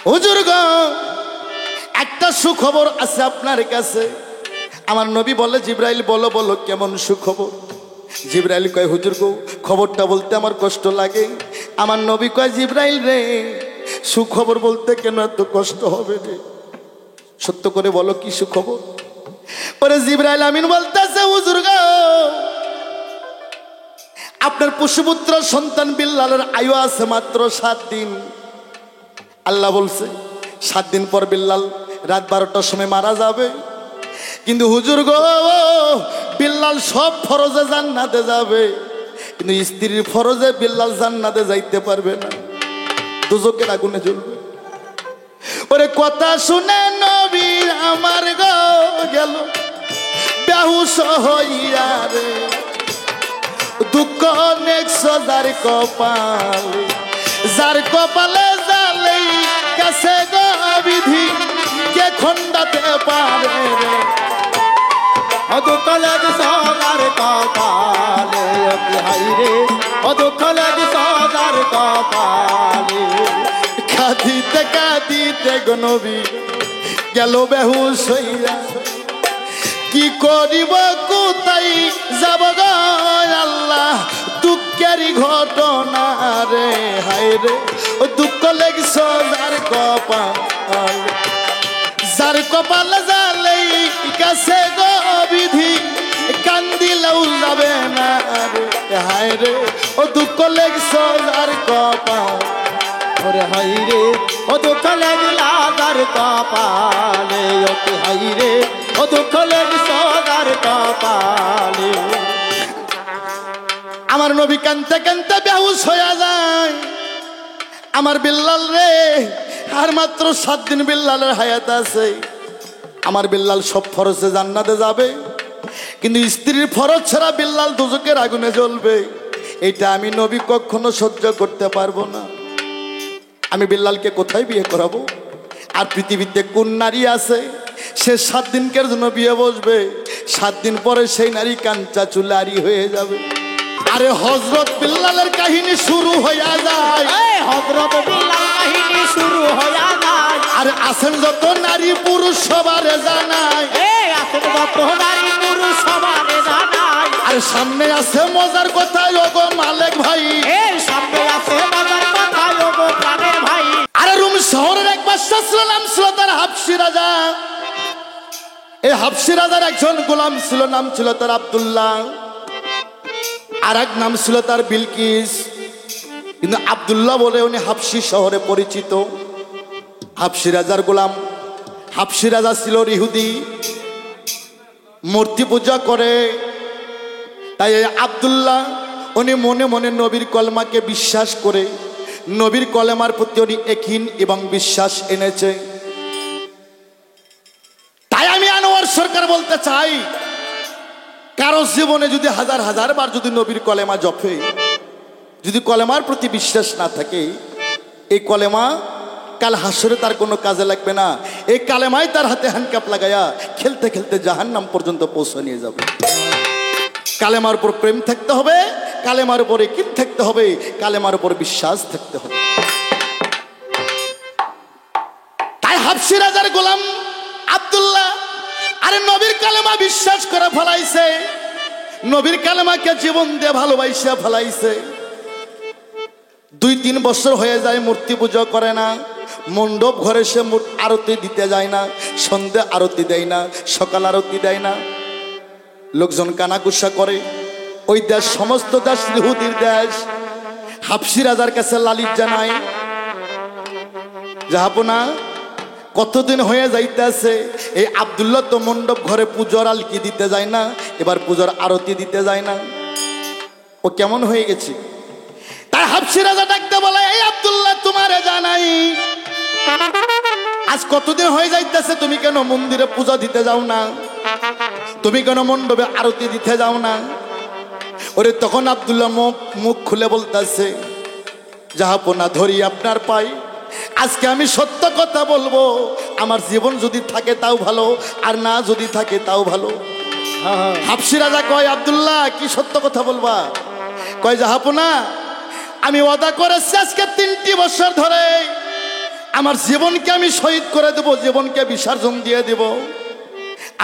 হুজুর গো একটা সুখবর আছে আপনার কাছে। আমার নবী বলে জিবরাইল বলো বলো কেমন সুখবর। জিবরাইল কয় হুজুর গো খবরটা বলতে আমার কষ্ট লাগে। আমার নবী কয় জিবরাইল রে সুখবর বলতে কেন এত কষ্ট হবে রে, সত্য করে বলো কি সুখবর। পরে জিবরাইল আমিন বলতেছে হুজুর গো আপনার পুষ্যপুত্র সন্তান বিল্লালের আয়ু আছে মাত্র 7 দিন। আল্লাহ বলছে 7 দিন পর বিল্লাল রাত 12টার সময় মারা যাবে। কিন্তু হুজুর গো বিল্লাল সব ফরজে জান্নাতে যাবে, কিন্তু স্ত্রীর ফরজে বিল্লাল জান্নাতে যাইতে পারবে না, দুজকের আগুনে জ্বলবে। ওরে কথা শুনে নবী আমার গো গেল বেহুশ হইয়া রে, দুঃখ নেক্সো যার কপালে, যার কপালে জালেই কাছে গো বিধি কে খন্ডাতে পারে রে। দুঃখ লাগছে যার কপালে হাই রে, দুঃখ লাগছে যার কপালে। কাঁদিতে কাঁদিতে গো নবী গেল বেহুশ হইয়া, কি করিব কোথায় যাব গো আল্লাহ দুঃখেরই ঘটনা রে। হায় রে ও দুঃখ লেগছ যার কপাল, যার কপাল জালেই কাছে গো বিধি কান্দিলেও যাবে না রে। হায় রে ও দুঃখ লেগছ যার কপাল, ওরে হাই রে ও দুঃখ লাগলা যার কপালে, ওকে হাই রে ও দুঃখ লাগছে যার কপালে। আমার নবী কানতে কানতে বেহুশ হয়ে যায়। আমার বিল্লাল রে আর মাত্র 7 দিন বিল্লালের হায়াত আছে। আমার বিল্লাল সব ফরজে জান্নাতে যাবে, কিন্তু স্ত্রীর ফরজ ছাড়া বিল্লাল দুজকের আগুনে জ্বলবে। এটা আমি নবী কখনো সহ্য করতে পারবো না। আমি বিল্লালকে কোথায় বিয়ে করাবো? আর পৃথিবীতে কোন নারী আছে সে 7 দিনকের জন্য বিয়ে বসবে, 7 দিন পরে সেই নারী কাঞ্চা চুলারি হয়ে যাবে। আরে হযরত বিল্লালের কাহিনী শুরু হইয়া যায়, হযরত বিল্লাল কাহিনী শুরু হইয়া যায়। আর আছেন যত নারী পুরুষ সবারে জানায়, আছেন যত নারী পুরুষ সবারে জানায়। আর সামনে আছে মজার কথা ওগো মালিক ভাই, সামনে আছে মজার কথা ওগো প্রাণের ভাই। আরে রুম শহরের এক বাদশা ছিল, নাম ছিল তার হাবশী রাজা। এই হাবশী রাজার একজন গোলাম ছিল, নাম ছিল তার আব্দুল্লাহ, আর এক নাম ছিল তার বিলকিস। কিন্তু আব্দুল্লাহ বলে উনি হাবশী শহরে পরিচিত। হাবশী রাজার গোলাম, হাবশী রাজা ছিল ইহুদি, মূর্তি পূজা করে। তাই আব্দুল্লাহ উনি মনে মনে নবীর কলমাকে বিশ্বাস করে নবীর কলেমার প্রতি উনি একহীন এবং বিশ্বাস এনেছে। তাই আমি আনোয়ার সরকার বলতে চাই, কারো জীবনে যদি হাজার হাজার বার যদি নবীর কলেমা জপে, যদি কলেমার প্রতি বিশ্বাস না থাকে, এই কলেমা কাল হাসরে তার কোনো কাজে লাগবে না। এই কালেমাই তার হাতে হ্যান্ডকাপ লাগায়া খেলতে খেলতে জাহান্নাম পর্যন্ত পৌঁছে নিয়ে যাবে। কালেমার উপর প্রেম থাকতে হবে, কালেমার উপর ইয়াকিন থাকতে হবে, কালেমার উপর বিশ্বাস থাকতে হবে। তাই হাবশী রাজার গোলাম আব্দুল্লাহ আরে নবীর কালেমা বিশ্বাস করে ফেলাইছে, নবীর কালেমাকে জীবন দিয়ে ভালোবাসা ফেলাইছে। 2-3 বছর হয়ে যায় মূর্তি পূজা করে না, মণ্ডপ ঘরে সে আরতি দিতে যায় না, সন্ধ্যে আরতি দেয় না, সকাল আরতি দেয় না। লোকজন কানাকুশা করে। ওই দেশ সমস্ত দেশ ইহুদির দেশ। হাবশী রাজার কাছে লালিত জানায়, জাহাপনা কতদিন হয়ে যাইতেছে এই আব্দুল্লাহ তো মণ্ডপ ঘরে পূজার আলকি দিতে যায় না, এবার পূজার আরতি দিতে যায় না, ও কেমন হয়ে গেছে? তাই হাবশী রাজা ডাকতে বলে, এই আব্দুল্লাহ তোমারে জানাই আজ কতদিন হয়ে যাইতেছে তুমি কেন মন্দিরে পূজা দিতে যাও না, তুমি কেন মণ্ডপে আরতি দিতে যাও না? ওরে তখন আব্দুল্লাহ মুখ খুলে বলতেছে, জাহাপনা ধরি আপনার পাই, আজকে আমি সত্য কথা বলবো, আমার জীবন যদি থাকে তাও ভালো, আর না যদি থাকে তাও ভালো। হাবশী রাজা কয়, আব্দুল্লাহ কি সত্য কথা বলবা? কয় জাহাপনা আমি ওয়াদা করেছি আজকে 3টি বছর ধরে আমার জীবনকে আমি শহীদ করে দেব, জীবনকে বিসর্জন দিয়ে দেব।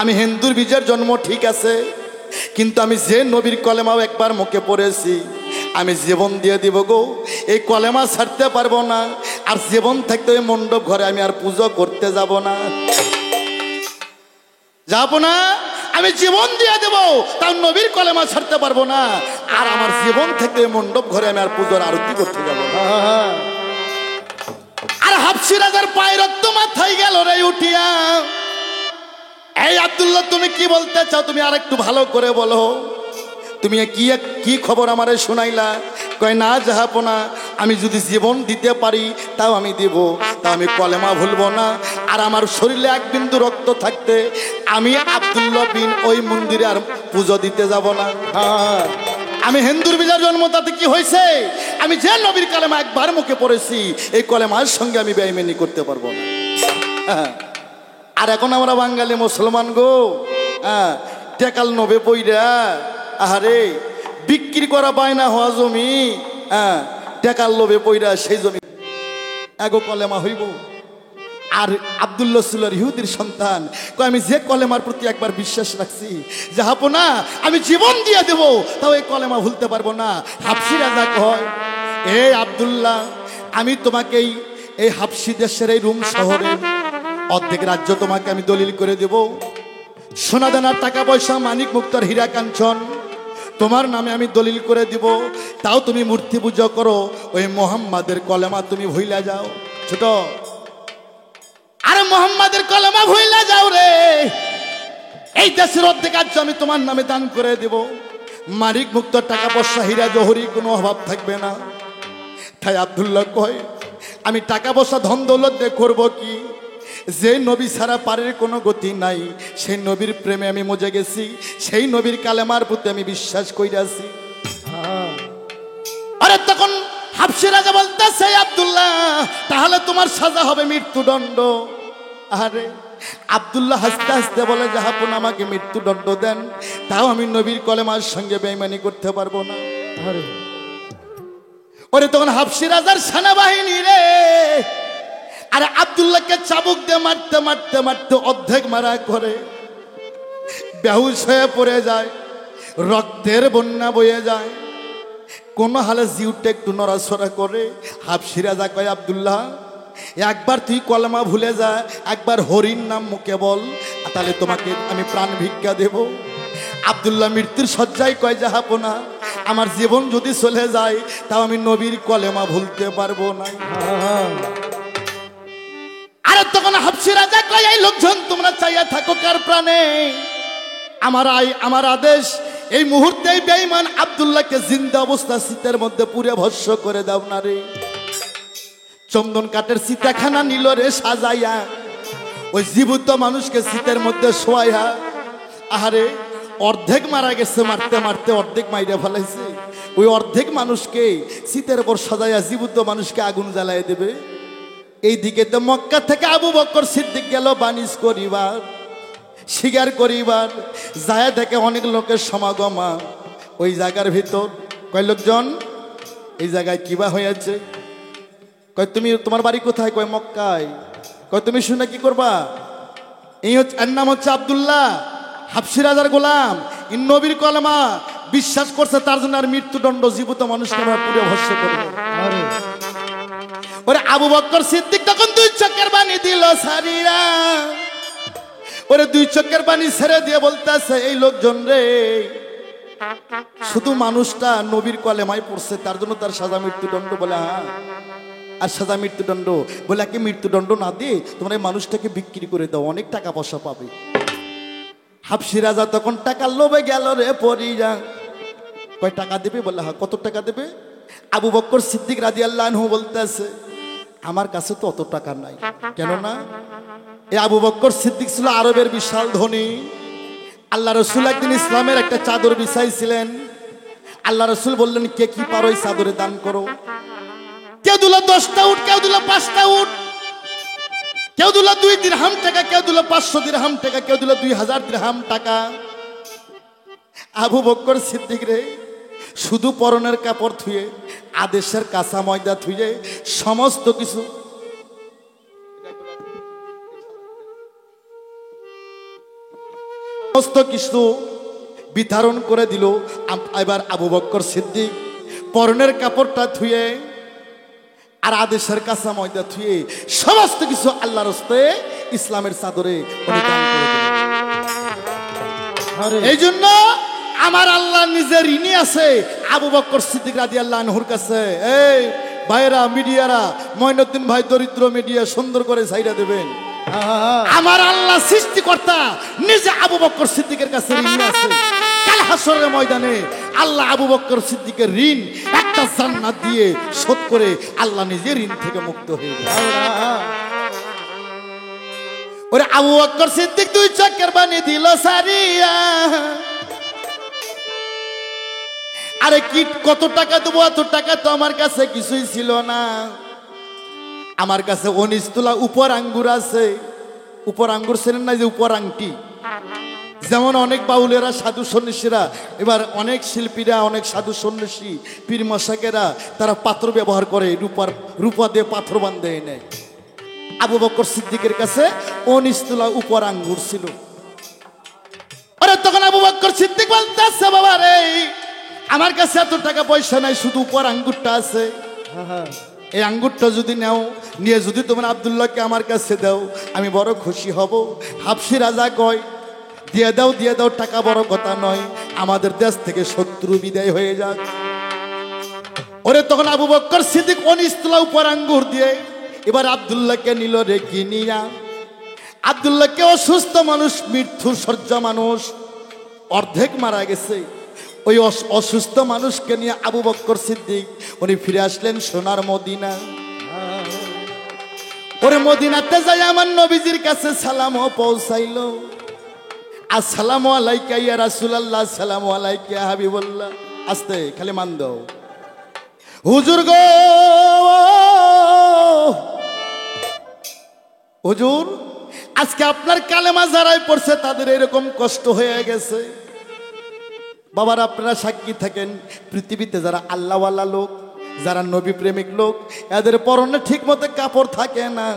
আমি হিন্দুর বীজের জন্ম ঠিক আছে, কিন্তু আমি যে নবীর কলেমাও একবার মুখে পড়েছি, আমি জীবন দিয়ে দিব গো। এই কলেমা ছাড়তে পারবো না। আর জীবন থাকতে ওই মণ্ডপ ঘরে আমি আর পুজো করতে যাব না, যাব না। আমি জীবন দিয়ে দেব, তার নবীর কলেমা ছাড়তে পারবো না। আর আমার জীবন থেকে মণ্ডপ ঘরে আমি আর পুজোর আরতি করতে যাব না। আর হাফসি রাজার পায়ে রক্ত মাথায় গেল রে উঠিয়া। এই আব্দুল্লাহ, তুমি কি বলতে চাও? তুমি আর একটু ভালো করে বলো। তুমি কি খবর আমারে শোনাইলা? কয় না জাহাপনা, আমি যদি জীবন দিতে পারি তাও আমি দিব, তাও আমি কলেমা ভুলবো না। আর আমার শরীরে এক বিন্দু রক্ত থাকতে আমি আব্দুল্লাহ বিন ওই মন্দিরে আর পুজো দিতে যাব না। আমি হিন্দুর বীজের জন্ম, তাতে কি হয়েছে? আমি যে নবীর কলেমা একবার মুখে পড়েছি, এই কলেমার সঙ্গে আমি বেঈমানি করতে পারবো না। আর এখন আমরা বাঙালি মুসলমান গো, টেকাল নবে পইরা, আহারে বিক্রি করা বায়না হওয়া জমি, টেকাল লোভে পইরা সেই জমি এগো কলেমা হইব। আর আব্দুল্লাহ ছিল ইহুদির সন্তান, আমি যে কলেমার প্রতি একবার বিশ্বাস রাখছি, জাহাপনা আমি জীবন দিয়ে দেব, তাও এই কলেমা ভুলতে পারবো না। হাফসি রাজা কয়, এ আব্দুল্লাহ, আমি তোমাকে এই হাফসি দেশের এই রুম শহরে অর্ধেক রাজ্য তোমাকে আমি দলিল করে দেব। সোনাদানার টাকা পয়সা, মানিক মুক্তার হীরা কাঞ্চন তোমার নামে আমি দলিল করে দিব। তাও তুমি মূর্তি পূজা করো, ওই মোহাম্মদের কলেমা তুমি ভুইলা যাও। ছোট, আরে মোহাম্মদের কলেমা ভুইলা যাও রে। এই দেশের অর্ধেক রাজ্য আমি তোমার নামে দান করে দেব। মানিক মুক্তার টাকা পয়সা, হীরা জহরি কোনো অভাব থাকবে না। তাই আব্দুল্লাহ কয়, আমি টাকা পয়সা ধন দৌলত দিয়ে করবো কি? যে নবী ছাড়া পারের কোনো গতি নাই, সেই নবীর প্রেমে আমি মজে গেছি, সেই নবীর কালেমার প্রতি আমি বিশ্বাস কইরাছি। আরে তখন হাফসি রাজা বলতেছে, আব্দুল্লাহ তাহলে তোমার সাজা হবে মৃত্যুদণ্ড। আরে আব্দুল্লাহ হাসতে হাসতে বলে, জাহাপন আমাকে মৃত্যুদণ্ড দেন, তাও আমি নবীর কলেমার সঙ্গে বেঈমানি করতে পারবো না। ওরে তখন হাফসি রাজার সেনাবাহিনী রে, আরে আব্দুল্লাহকে চাবুক দিয়ে মারতে মারতে মারতে অর্ধেক মারা করে বেহুশ হয়ে পড়ে যায়, রক্তের বন্যা বয়ে যায়। কোন হালে জিউটা একটু নড়াচড়া করে। হাফসি রাজা কয়, আব্দুল্লাহ একবার তুই কলেমা ভুলে যা, একবার হরির নাম মুখে বল, তাহলে তোমাকে আমি প্রাণ ভিক্ষা দেব। আব্দুল্লাহ মৃত্যুর শয্যায় কয়, জাহাপনা আমার জীবন যদি চলে যায় তাও আমি নবীর কলেমা ভুলতে পারবো না। আরে তখন হাফসি রাজা কয়, এই লোকজন তোমরা চাইয়া থাকো কার প্রাণে? আমার আদেশ, এই মুহূর্তে বেঈমান আব্দুল্লাহকে জিন্দা অবস্থা শীতের মধ্যে পুরে ভস্য করে দাও না রে। চন্দন কাঠের সীতাখানা নিল রে সাজাইয়া, ওই জীবিত মানুষকে শীতের মধ্যে শোয়াইয়া। আহারে অর্ধেক মারা গেছে, মারতে মারতে অর্ধেক মাইরে ফেলাইছে। ওই অর্ধেক মানুষকে শীতের উপর সাজাইয়া জীবিত মানুষকে আগুন জ্বালাই দেবে। এইদিকে তো মক্কা থেকে আবু বকর সিদ্দিক গেল বানিজ করিবার, শিকার করিবার। যায় দেখে অনেক লোকের সমাগমা ওই জায়গার ভিতর। কয় লোকজন এই জায়গায় কিবা হয়েছে? কয় তুমি, তোমার বাড়ি কোথায়? কয় মক্কায়। কয় তুমি শুনে কি করবা? এই হচ্ছে, এর নাম হচ্ছে আব্দুল্লাহ, হাফসি রাজার গোলাম। ইন নবীর কলেমা বিশ্বাস করছে, তার জন্য আর মৃত্যুদণ্ড, জীবিত মানুষকে আমরা পুরো ভস্য করবো। ওরে আবু বকর সিদ্দিক তখন দুই চোখের পানি দিল সারিরা। ওরে দুই চোখের পানি ছেড়ে দিয়ে বলতেছে, এই লোকজন রে, শুধু মানুষটা নবীর কলেমায় পড়ছে, তার জন্য তার সাজা মৃত্যুদণ্ড। বলে হ্যাঁ, আর সাজা মৃত্যুদণ্ড? বলে কি মৃত্যুদণ্ড না দিয়ে তোমার এই মানুষটাকে বিক্রি করে দাও, অনেক টাকা পয়সা পাবে। হাফসি রাজা তখন টাকার লোভে গেল রে পরিয়া। কয় টাকা দেবে? বলে হ্যাঁ। কত টাকা দেবে? আবু বকর সিদ্দিক রাদিয়াল্লাহু আনহু বলতেছে, আমার কাছে তো অত টাকা নাই। কেননা এই আবু বকর সিদ্দিক ছিল আরবের বিশাল ধনী। আল্লাহ রসুল একদিন ইসলামের একটা চাদর বিছাইছিলেন। আল্লাহ রসুল বললেন, কে কি পারো এই চাদরে দান করো। কেউ দিল 10টা উট, কেউ দিল 5টা উট, কেউ দিল 2 দিরহাম টাকা, কেউ দিল 500 দিরহাম টাকা, কেউ দিল 2000 দিরহাম টাকা। আবু বকর সিদ্দিক রে শুধু পরনের কাপড় থুয়ে, আদেশের কাঁচা ময়দা থুয়ে, সমস্ত কিছু সমস্ত কিছু বিতরণ করে দিল। এবার আবু বকর সিদ্দিক পরনের কাপড়টা ধুয়ে আর আদেশের কাঁচা ময়দা ধুয়ে সমস্ত কিছু আল্লাহর হস্তে ইসলামের চাদরে উনি দান করে দিলেন। এই জন্য আমার আল্লাহ নিজের ঋণী আছে আবু বকর সিদ্দিক রাদিয়াল্লাহু আনহুর কাছে। এই ভাইরা, মিডিয়ারা, মঈনুদ্দিন ভাই দরিদ্র মিডিয়া সুন্দর করে ছাইরা দেবেন। আমার আল্লাহ সৃষ্টিকর্তা নিজে আবু বকর সিদ্দিকের কাছে ঋণী আছে। কাল হাসরের ময়দানে আল্লাহ আবু বকর সিদ্দিকের ঋণ একটা জান্নাত দিয়ে শোধ করে আল্লাহ নিজে ঋণ থেকে মুক্ত হয়ে গেল। ওরে আবু বকর সিদ্দিক দুই চক্কের বানি দিল সারিয়া। আরে কি কত টাকা দেবো? এত টাকা তো আমার কাছে কিছুই ছিল না। আমার কাছে 19 তোলা উপর আঙ্গুর আছে। উপর আঙ্গুর ছিলেন না, যে উপর আংটি, যেমন অনেক বাউলেরা সাধু সন্ন্যাসীরা, এবার অনেক শিল্পীরা, অনেক সাধু সন্ন্যাসী পীর মশাকেরা তারা পাথর ব্যবহার করে, রূপা দিয়ে পাথর বান্ধে নেয়। আবু বকর সিদ্দিকের কাছে 19 তোলা উপর আঙ্গুর ছিল। আরে তখন আবু বকর সিদ্দিক বলতেছে, বাবা রে, আমার কাছে এত টাকা পয়সা নাই, শুধু উপর আঙ্গুরটা আছে। এই আঙ্গুরটা যদি নাও, নিয়ে যদি তোমার আব্দুল্লাহকে আমার কাছে দাও, আমি বড় খুশি হব। হাবশি রাজা কয়, দিয়ে দাও, দিয়ে দাও, টাকা বড় কথা নয়, আমাদের দেশ থেকে শত্রু বিদায় হয়ে যাক। ওরে তখন আবু বকর সিদ্দিক 19 তোলা উপর আঙ্গুর দিয়ে এবার আব্দুল্লাহকে নিল রে কিনিয়া। আব্দুল্লাহকে অসুস্থ মানুষ, মৃত্যুর শয্যা মানুষ, অর্ধেক মারা গেছে। ওই অসুস্থ মানুষকে নিয়ে আবু বকর সিদ্দিক উনি ফিরে আসলেন সোনার মদিনা। ওরে মদিনাতে যাই আমার নবীজির কাছে সালামও পৌঁছাইলো। আসসালামু আলাইকা ইয়া রাসূলুল্লাহ, আসসালামু আলাইকা ইয়া হাবিবাল্লাহ। আস্তে খালি মান দাও। হুজুর গো, হুজুর, আজকে আপনার কালেমা যারাই পড়ছে তাদের এরকম কষ্ট হয়ে গেছে। বাবার আপনারা সাক্ষী থাকেন, পৃথিবীতে যারা আল্লাহওয়ালা লোক, যারা নবী প্রেমিক লোক, এদের পরনে ঠিক মতো কাপড় থাকে না।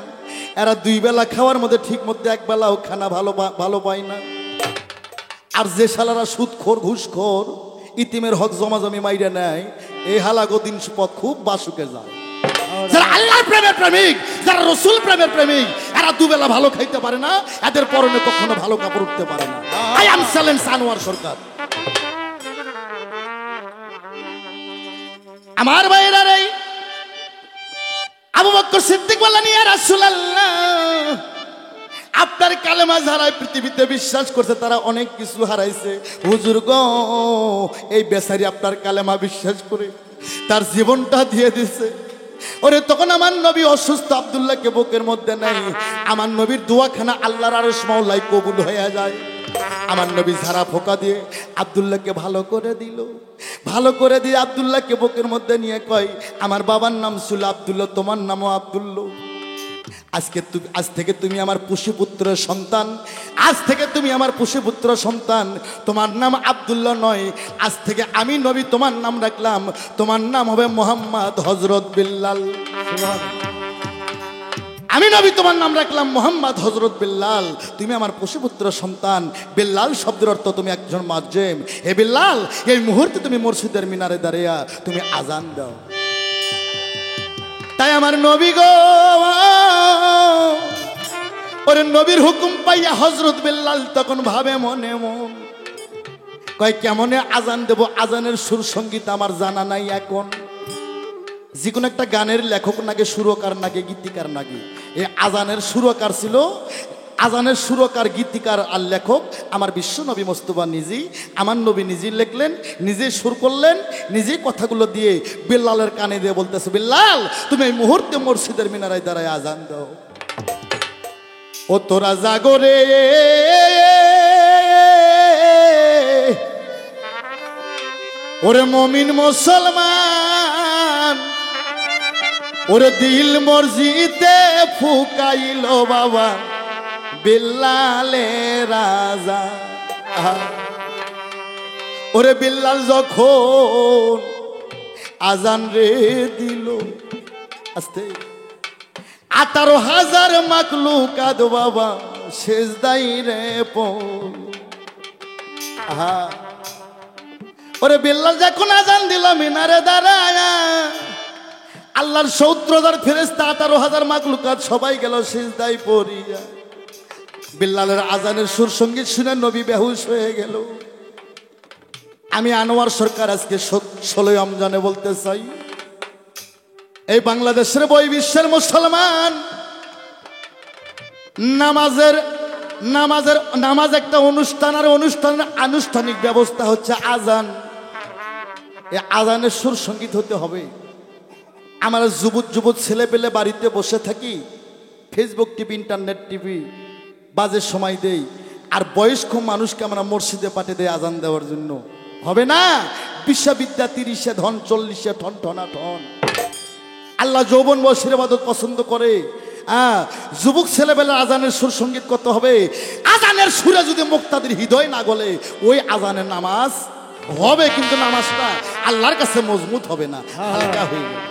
এরা 2 বেলা খাওয়ার মধ্যে ঠিক মতো 1 বেলাও খানা ভালো পায় না। আর যে শালারা সুদখোর, ঘুষখোর, ইতিমের হক জমাজমি মাইরে নেয়, এই হালাগো দিন পথ খুব বাসুকে যায়। যারা আল্লাহর প্রেমের প্রেমিক, যারা রসুল প্রেমের প্রেমিক, এরা 2 বেলা ভালো খাইতে পারে না, এদের পরনে কখনো ভালো কাপড় উঠতে পারে না। আই এম চ্যালেঞ্জ আনোয়ার সরকার। আমার ভাইরা রে, আবু বকর সিদ্দিক বললেন, ইয়া রাসূলুল্লাহ, আপনার কালেমা যারাই পৃথিবীতে বিশ্বাস করছে তারা অনেক কিছু হারাইছে। হুজুর গো, এই বেচারি আপনার কালেমা বিশ্বাস করে তার জীবনটা দিয়ে দিছে। ওরে তখন আমার নবী অসুস্থ, আব্দুল্লাহকে বুকের মধ্যে নেই। আমার নবীর দোয়াখানা আল্লাহর আরশ মাওলায় কবুল হয়ে যায়। আমার নবী ঝাড়া ফোঁকা দিয়ে আব্দুল্লাহকে ভালো করে দিল। ভালো করে দিয়ে আব্দুল্লাহকে বুকের মধ্যে নিয়ে কয়, আমার বাবার নাম ছিল আব্দুল্লাহ, তোমার নামও আব্দুল্লাহ। আজ থেকে তুমি আমার পুষ্যপুত্রের সন্তান। আজ থেকে তুমি আমার পুষ্যপুত্র সন্তান। তোমার নাম আব্দুল্লাহ নয়, আজ থেকে আমি নবী তোমার নাম রাখলাম। তোমার নাম হবে মোহাম্মদ হযরত বিল্লাল। আমি নবী তোমার নাম রাখলাম মোহাম্মদ হযরত বিল্লাল। তুমি আমার পুষ্যপুত্র সন্তান। বিল্লাল শব্দের অর্থ তুমি একজন মুয়াজ্জিম। হে বিল্লাল, এই মুহূর্তে তুমি মসজিদের মিনারে দাঁড়িয়ে তুমি আজান দাও। তাই আমার নবী গো, ওরে নবীর হুকুম পাইয়া হযরত বিল্লাল তখন ভাবে মনে মন, কয় কেমনে আজান দেব? আজানের সুর সঙ্গীত আমার জানা নাই। এখন যে কোনো একটা গানের লেখক নাকি, সুরকার নাকি, গীতিকার নাকি, এই আজানের সুরকার ছিল। আজানের সুরকার, গীতিকার আর লেখক আমার বিশ্ব নবী মোস্তফা নিজেই। আমার নবী নিজেই লিখলেন, নিজেই সুর করলেন, নিজেই কথাগুলো দিয়ে বিল্লালের কানে দিয়ে বলতেছে, বিল্লাল তুমি এই মুহূর্তে মসজিদের মিনারায় দাঁড়ায় আজান দাও। ও তোরা জাগরে, ওরে মুমিন মুসলমান, ওরে দিল মসজিদে ফুকাইল বাবা বিল্লালে রাজা। ওরে বিল্লাল যখন আজান রে দিল, আস্তে 18,000 মাকলুকাত বাবা সেজদাই রে পড়ল। আহা ওরে বিল্লাল যখন আজান দিল মিনারে দাঁড়ায়, আল্লাহর ৭০,০০০ ফেরেশতা ১৮,০০০ মাখলুকাত সবাই গেল সিজদায় পড়িয়া। বিল্লালের আজানের সুর সঙ্গীত শুনে নবী বেহুশ হয়ে গেল। আমি আনোয়ার সরকার আজকে ১৬ই রমজানে বলতে চাই, এই বাংলাদেশের বই বিশ্বের মুসলমান, নামাজ একটা অনুষ্ঠান, আর অনুষ্ঠানের আনুষ্ঠানিক ব্যবস্থা হচ্ছে আজান। এই আজানের সুর সঙ্গীত হতে হবে। আমরা যুবক ছেলে পেলে বাড়িতে বসে থাকি, ফেসবুক টিভি ইন্টারনেট টিভি বাজে সময় দেই, আর বয়স্ক মানুষকে আমরা মসজিদে পাঠিয়ে দেয় আজান দেওয়ার জন্য। হবে না? বিশ্ববিদ্যা ৩০-এ ধন, ৪০-এ ঠন ঠনা ঠন। আল্লাহ যৌবন বয়সের ইবাদত পছন্দ করে। যুবক ছেলেবেলার আজানের সুর সঙ্গীত করতে হবে। আজানের সুরে যদি মুক্তাদির হৃদয় না গলে, ওই আজানের নামাজ হবে, কিন্তু নামাজটা আল্লাহর কাছে মজবুত হবে না, হালকা হয়ে যাবে।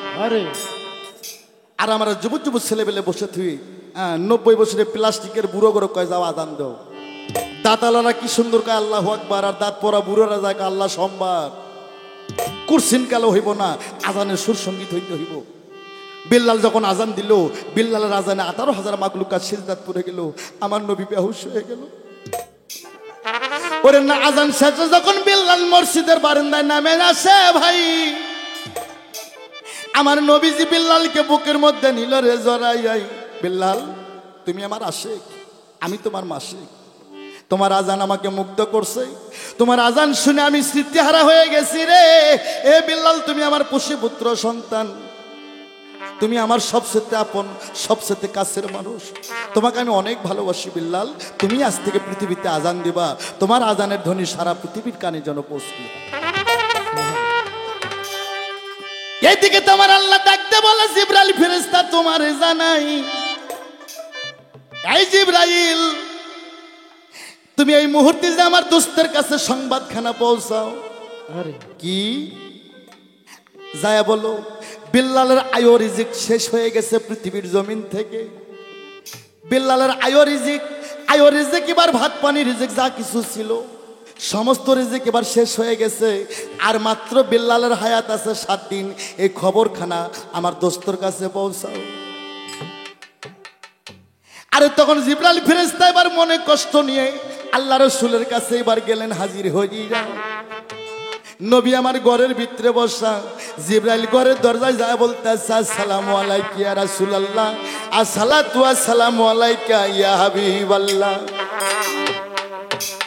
আর আমরা যুবক ছেলেবেলে বসে থুই ৯০ বছরের প্লাস্টিকের বুড়ো করে কয় যাও আজান দাও। দাঁতালারা কি সুন্দর কয় আল্লাহু আকবার, আর দাঁত পরা বুড়োরা যায় আল্লাহ সম্বার। কুরসিন কালো হইব না, আজানের সুর সঙ্গীত হইতে হইব। বিল্লাল যখন আজান দিল, বিল্লালের আজানে ১৮,০০০ মাখলুকাত সিজদাত পড়ে গেল। আমার নবী বেহুশ হয়ে গেল। ওরে না আজান শেষে যখন বিল্লাল মসজিদের বারান্দায় নামে আসে, ভাই আমার নবীজি বিল্লালকে বুকের মধ্যে নিল রে জড়াই। বিল্লাল, তুমি আমার আশিক, আমি তোমার মাসিক। তোমার আজান আমাকে মুগ্ধ করছে, তোমার আজান শুনে আমি স্মৃতিহারা হয়ে গেছি রে। এ বিল্লাল, তুমি আমার পুত্র সন্তান, তুমি আমার সবচেয়ে আপন, সবচেয়ে কাছের মানুষ। তোমাকে আমি অনেক ভালোবাসি বিল্লাল। তুমি আজ থেকে পৃথিবীতে আজান দিবা, তোমার আজানের ধ্বনি সারা পৃথিবীর কানে যেন পৌঁছবে। এইদিকে তোমার আল্লাহ ডাকতে বলে, জিবরাইল ফেরেশতা তোমার জানাই, এই জিবরাইল, তুমি এই মুহূর্তে যে আমার দোস্তের কাছে সংবাদখানা পৌঁছাও। কি যায় বলো, বিল্লালের আয়ো রিজিক শেষ হয়ে গেছে পৃথিবীর জমিন থেকে। বিল্লালের আয়ো রিজিক এবার ভাত পানি রিজিক যা কিছু ছিল সমস্ত রিজিক এবার শেষ হয়ে গেছে। আর মাত্র বিল্লালের হায়াত আছে ৭ দিন। এই খবরখানা আমার দোস্তর কাছে পৌঁছাও। আরে তখন জিবরাইল ফেরেশতা এবার মনে কষ্ট নিয়ে আল্লাহ রাসূলের কাছে এবার গেলেন, হাজির হইয়া। নবী আমার ঘরের ভিতরে বসা, জিবরাইল ঘরের দরজায় যায় বলতেছে, আসসালামু আলাইকা ইয়া রাসূলুল্লাহ, আসসালাতু ওয়াসসালামু আলাইকা ইয়া হাবিবাল্লাহ।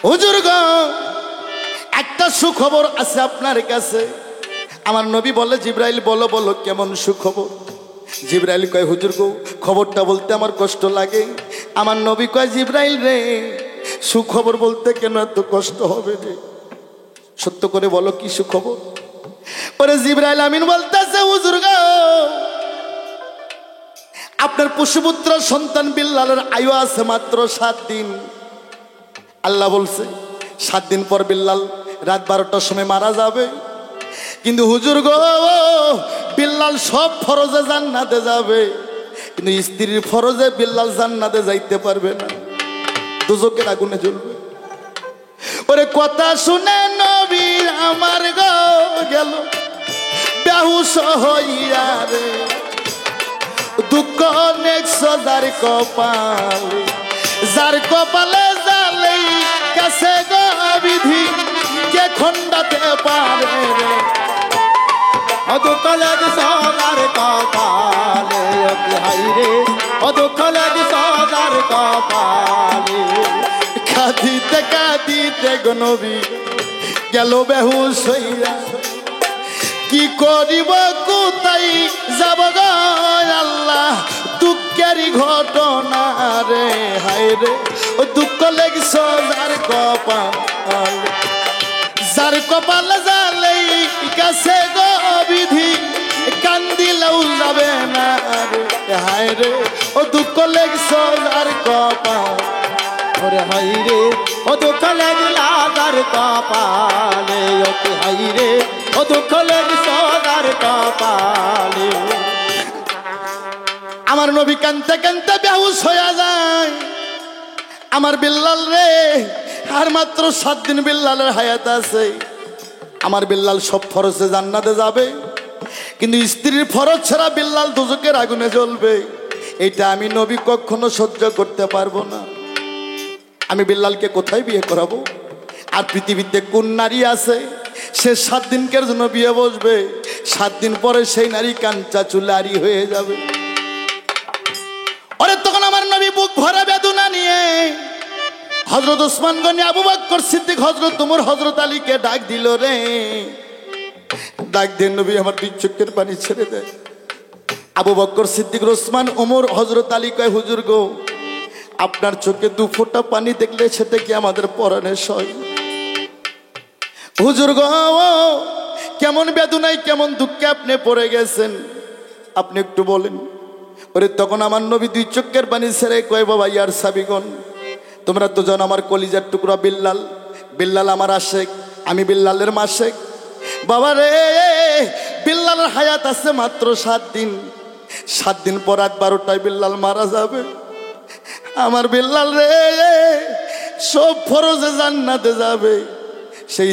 হুজুর গো, একটা সুখবর আছে আপনার কাছে। আমার নবী বলে, জিবরাইল বলো বলো কেমন সুখবর? জিবরাইল কয়, হুজুর গো, খবরটা বলতে আমার কষ্ট লাগে। আমার নবী কয়, জিবরাইল রে, সুখবর বলতে কেন এত কষ্ট হবে রে? সত্য করে বলো কি সুখবর? পরে জিবরাইল আমিন বলতেছে, হুজুর গো, আপনার পুত্র সন্তান বিল্লালের আয়ু আছে মাত্র ৭ দিন। আল্লাহ বলছে ৭ দিন পর বিল্লাল রাত ১২টার সময় মারা যাবে। কিন্তু হুজুর গো, বিল্লাল সব ফরজে জান্নাতে যাবে, কিন্তু স্ত্রীর ফরজে বিল্লাল জান্নাতে যাইতে পারবে না, দোজখের আগুনে জ্বলবে। ওরে কথা শুনে নবী আমার গো গেল বেহুশ হইয়া রে। দুঃখ নেক্সো যার কপালে, যার কপালে জালে কাছে গো বিধি কে খণ্ডাতে পারে রে। দুঃখ লাগে সদার কপালে, হাই রে, দুঃখ লাগে সদার কপালে। কাঁদিতে কাঁদিতে গো নবী গেল বেহুশ হইয়া। কি করিব কোথায় যাব গো আল্লাহ, দুঃখের ঘটনা রে। হায় রে, ও দুঃখ লেগেছ যার কপাল, যার কপাল জালে কাছে গো বিধি কান্দিলেও যাবে না রে। হায় রে, ও দুঃখ লেগেছ যার কপাল। ওরে হাই রে, ও দুঃখ লাগলা যার কপালে। ওকে হাই রে, ও দুঃখ লাগছ যার কপালে। আমার নবী কানতে কানতে বেহুশ হয়ে যায়। আমার বিল্লাল রে, আর মাত্র 7 দিন বিল্লালের হায়াত আছে। আমার বিল্লাল সব ফরজে জান্নাতে যাবে, কিন্তু স্ত্রীর ফরজ ছাড়া বিল্লাল দোজখের আগুনে জ্বলবে। এটা আমি নবী কখনো সহ্য করতে পারবো না। আমি বিল্লালকে কোথায় বিয়ে করাবো? আর পৃথিবীতে কোন নারী আছে সে 7 দিনকের জন্য বিয়ে বসবে, 7 দিন পরে সেই নারী কাঞ্চা চুলারি হয়ে যাবে। আরে তখন আমার নবী বুক ভরা বেদনা নিয়ে হযরত ওসমান গনি, আবু বকর সিদ্দিক, হযরত ওমর, হযরত আলীকে ডাক দিল রে। ডাক দিয়ে নবী আমার 2 চোখের পানি ছেড়ে দেয়। আবু বকর সিদ্দিক, ওসমান, ওমর, হযরত আলী কয়, হুজুর গো, আপনার চোখে 2 ফোঁটা পানি দেখলে সেটা কি আমাদের পরাণে সয়? হুজুর গো, কেমন বেদনায় কেমন দুঃখে আপনি পড়ে গেছেন, আপনি একটু বলেন। ওরে তখন আমার নবী 2 চোখের পানি ছেড়ে কয়, বাবা ইয়ার সাবিগণ, তোমরা তো জানো আমার কলিজার টুকরা বিল্লাল, বিল্লাল আমার আশেক, আমি বিল্লালের মাশেক। বাবা রে, বিল্লালের হায়াত আছে মাত্র 7 দিন। 7 দিন পর রাত 12টায় বিল্লাল মারা যাবে। আমার বিল্লাল রে সব ফরজে জান্নাতে যাবে, সেই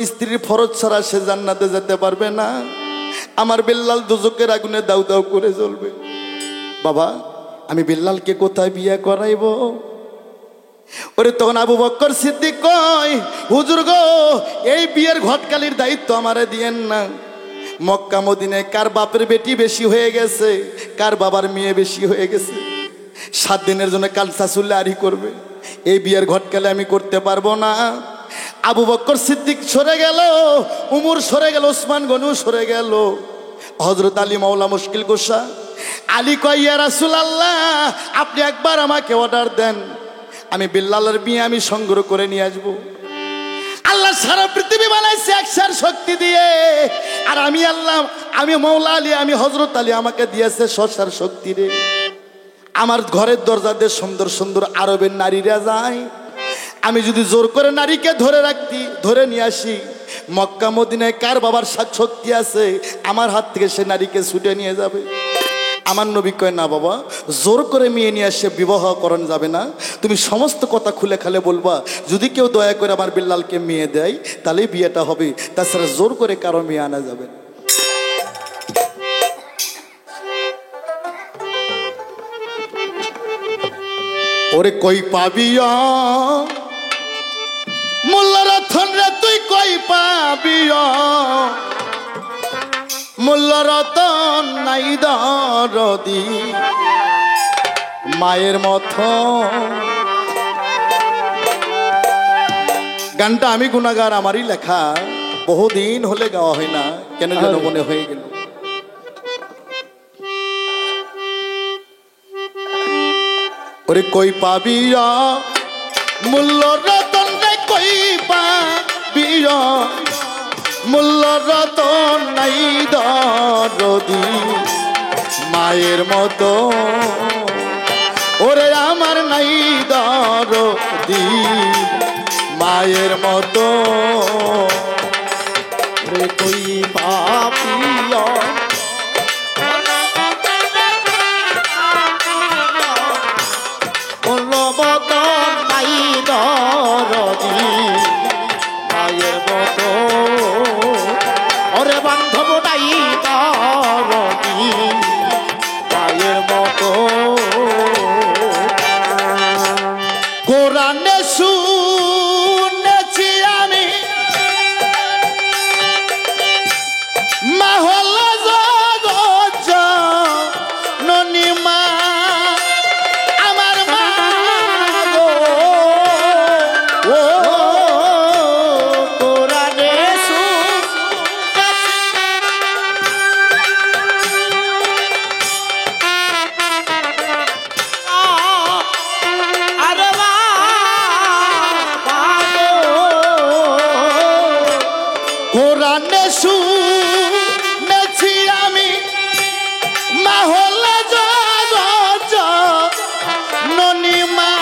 স্ত্রীর ফরজ ছাড়া সে জান্নাতে যেতে পারবে না। আমার বিল্লাল দোজখের আগুনে দাউ দাউ করে জ্বলবে। বাবা, আমি বিল্লালকে কোথায় বিয়ে করাইব? ওরে তখন আবু বকর সিদ্দিক কয়, হুজুর গো, এই বিয়ের ঘটকালির দায়িত্ব আমারে দিয়েন না। মক্কা মদিনায় কার বাপের বেটি বেশি হয়ে গেছে, কার বাবার মেয়ে বেশি হয়ে গেছে, 7 দিনের জন্য কালসা চুল্লারি করবে, এই বিয়ের ঘটকালে আমি করতে পারবো না। আবু বকর সিদ্দিক সরে গেল, উমর সরে গেল, ওসমান গনিও সরে গেল, হযরত আলী মাওলা মুশকিল গোসা। আলী কয়, ইয়া রাসূলুল্লাহ, আপনি একবার আমাকে অর্ডার দেন, আমি বিল্লালের বিয়ে আমি সংগ্রহ করে নিয়ে আসবো। আল্লাহ সারা পৃথিবী বানাইছে 100 শক্তি দিয়ে, আর আমি আল্লাহ, আমি মাওলা আলী, আমি হযরত আলী, আমাকে দিয়েছে 100 শক্তি রে। আমার ঘরের দরজা দিয়ে সুন্দর সুন্দর আরবের নারীরা যায়, আমি যদি জোর করে নারীকে ধরে নিয়ে আসি, মক্কা মদিনায় কার বাবার শক্তি আছে, আমার হাত থেকে সে নারীকে ছুটে নিয়ে যাবে। আমার নবী কয়, না বাবা, জোর করে মেয়ে নিয়ে আসে বিবাহ করণ যাবে না, তুমি সমস্ত কথা খুলে খালে বলবা, যদি কেউ দয়া করে আমার বিল্লালকে মেয়ে দেয় তাহলেই বিয়েটা হবে, তাছাড়া জোর করে কারো মেয়ে আনা যাবে না। ওরে কই পাবি মোল্লা রতন রে, তুই কই পাবি মোল্লা রতন, নাই দরদি মায়ের মতো। গানটা আমি গুনাহগার, আমারই লেখা, বহুদিন হলে গাওয়া হয় না, কেন যেন মনে হয়ে গেল। ওরে কই পাবি মূল্য রতন রে, কই পাবি মূল্য রতন, নাই দরদি মায়ের মতো। ওরে আমার নাই দরদি মায়ের মতো। রে কই পাবি বদন, নাই দরদি মায়ের মতো। ওরে বান্ধব নাই দরদি মায়ের মতো। কোরআনে শুনেছি আমি মহল্লা জগৎ জননী মা, আমার মা গো। ও কোরআনে আরে মা কোরআনে শুনেছি আমি মহল্লা জগৎ জননী মা,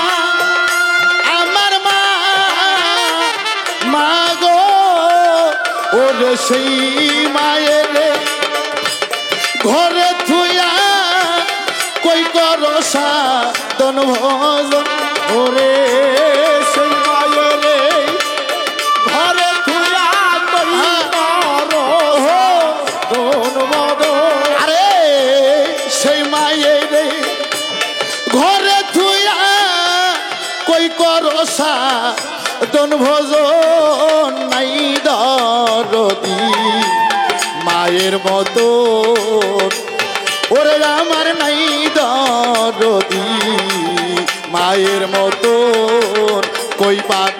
আমার মা, মা গো। ওরে সেই মায়ের ঘরে থুয়া কই করো সাধন ভজন, ওরে সেই মা ঘরে থুয়া কই করসা দন ভোজন নাই দরদি মায়ের মতো ওরে আমার নাই দরদি মায়ের মতো কই পাত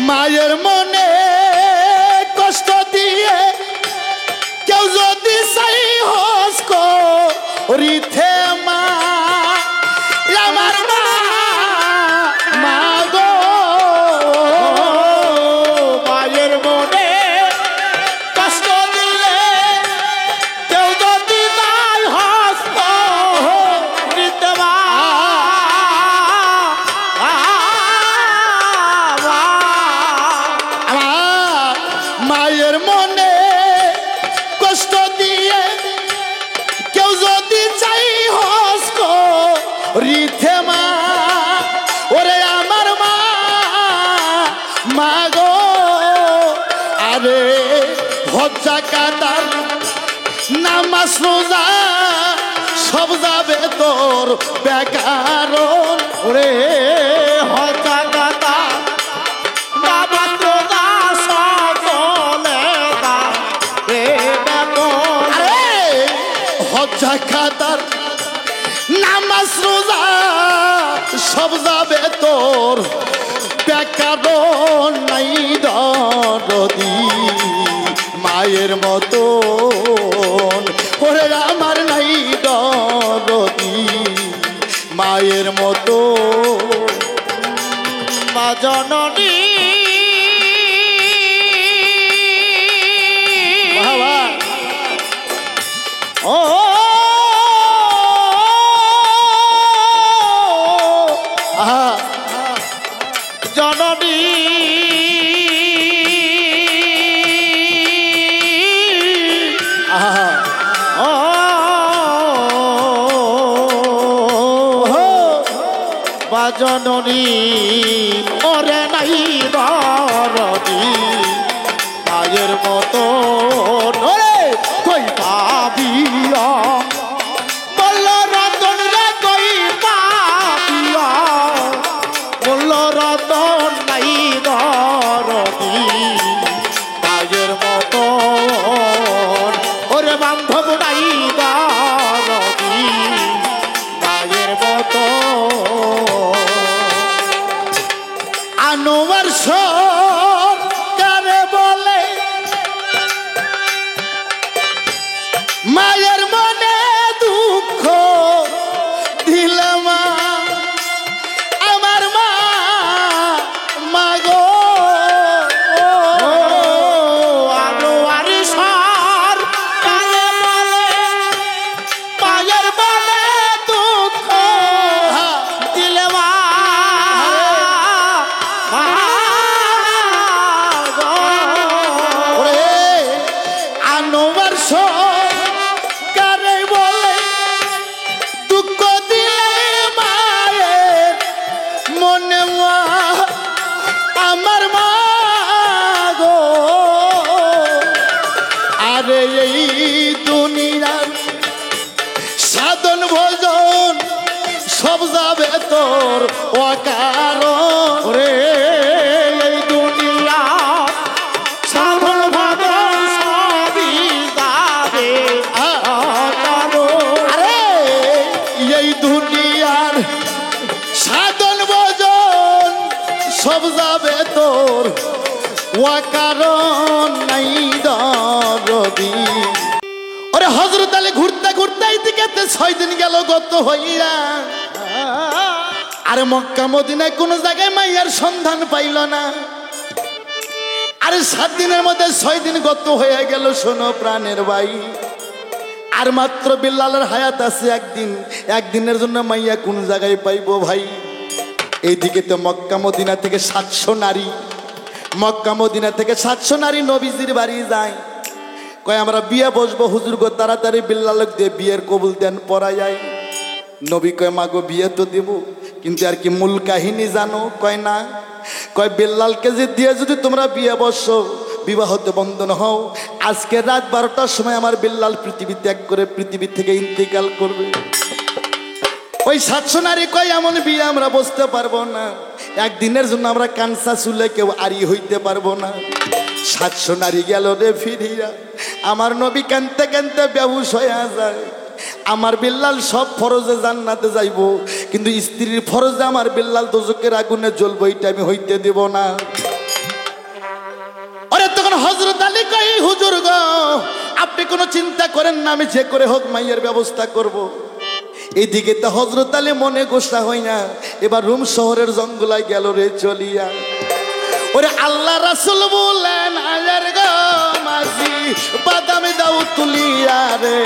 মায়ের মনে কষ্ট দিয়ে কেউ যদি চাই হস করিতে মা আমার মা মা গো মায়ের মনে কষ্ট দিলে কেউ যদি তাই হস্ত দিতে মায়ের মনে কষ্ট দিয়ে কেউ যদি চাই হস করিতে মা ওরে আমার মা মা গো আরে হজ্জা কাতার নামাজ রোজা সব যাবে তোর বেকার ওরে হজ্জা কাতা নামাজ রোজা সকলে যাবে বেকার আরে হজ্জা কাতার নামাজ রোজা সব যাবে তোর বেকার নাই দরদি মায়ের মতো ওরে আমার নাই দরদি মায়ের মতো মা জননী বাবা ও আহা জননী আহা ও মা জননী ওরে নাই দরদি মায়ের মতো নরে কই পাবিয়া বলল রতন রে কই পাবিয়া বলল রতন নাই দরদি মায়ের মতো ওরে বান্ধব নাই দরদি মায়ের মতো আনোয়ার সরকারে বলে মায়ের মনে দুঃখ দিলাম আমার মা মা গো আনোয়ার সর কালে বলে মায়ের মনে দুঃখ দিলে মা ওরে আনোয়ার সরকারে বলে দুঃখ দিলে মায়ের মনে মা আমার মা গো আরে এই দুনিয়ার সাধন ভোজন সব যাবে তোর অকারণ ওরে এই দুনিয়া সাধন ভাদন সবই যাবে অকারণ। আরে এই দুনিয়ার সাধন ভোজন সব যাবে তোর অকারণ নাই দরদি ওরে হযরত আলী ঘুরতে ঘুরতে এইদিকে 6 দিন গেল গত হইয়া আরে মক্কা মদিনায় কোন জায়গায় মাইয়ার সন্ধান পাইল না আরে 7 দিনের মধ্যে 6 দিন গত হয়ে গেল শোনো প্রাণের ভাই আর মাত্র বিল্লালের হায়াত আছে একদিনের জন্য মাইয়া কোন জায়গায় পাইবো ভাই এইদিকে তো মক্কা মদিনা থেকে 700 নারী মক্কা মদিনা থেকে 700 নারী নবীজির বাড়ি যায় কয় আমরা বিয়ে বসবো হুজুর গো, তাড়াতাড়ি বিল্লাল দিয়ে বিয়ের কবুল দেন পড়া যায়। নবী কয় মাগো বিয়ে তো দিব, কিন্তু আর কি মূল কাহিনী জানো? কয় না। কয় বিল্লালকে যে দিয়ে যদি তোমরা বিয়ে বসো, বিবাহতে বন্ধন হও, আজকে রাত 12টার সময় আমার বিল্লাল পৃথিবী ত্যাগ করে পৃথিবী থেকে ইন্তেকাল করবে। ওই 700 নারী কয় এমন বিয়ে আমরা বসতে পারবো না, একদিনের জন্য আমরা কানসা চুলে কেউ আড়ি হইতে পারবো না। 700 নারী গেল রে ফিরিয়া, আমার নবী কানতে কানতে বেহুশ হয়ে যায়। আমার বিল্লাল সব ফরজে জান্নাতে যাইব, কিন্তু স্ত্রীর ফরজে আমার বিল্লাল দোজকের আগুনে জ্বলবো, এটা আমি হইতে দেব না। আরে তখন হযরত আলী কই হুজুর গো, আপনি কোনো চিন্তা করেন না, আমি যে করে হোক মাইয়ের ব্যবস্থা করব। এইদিকে তো হযরত আলী মনে গোসা হই না, এবার রুম শহরের জঙ্গলায় গেল রে চলিয়া। ওরে আল্লাহ রাসূল বলেন আয়ার গো মাঝি বাদামি দাও তুলিয়া রে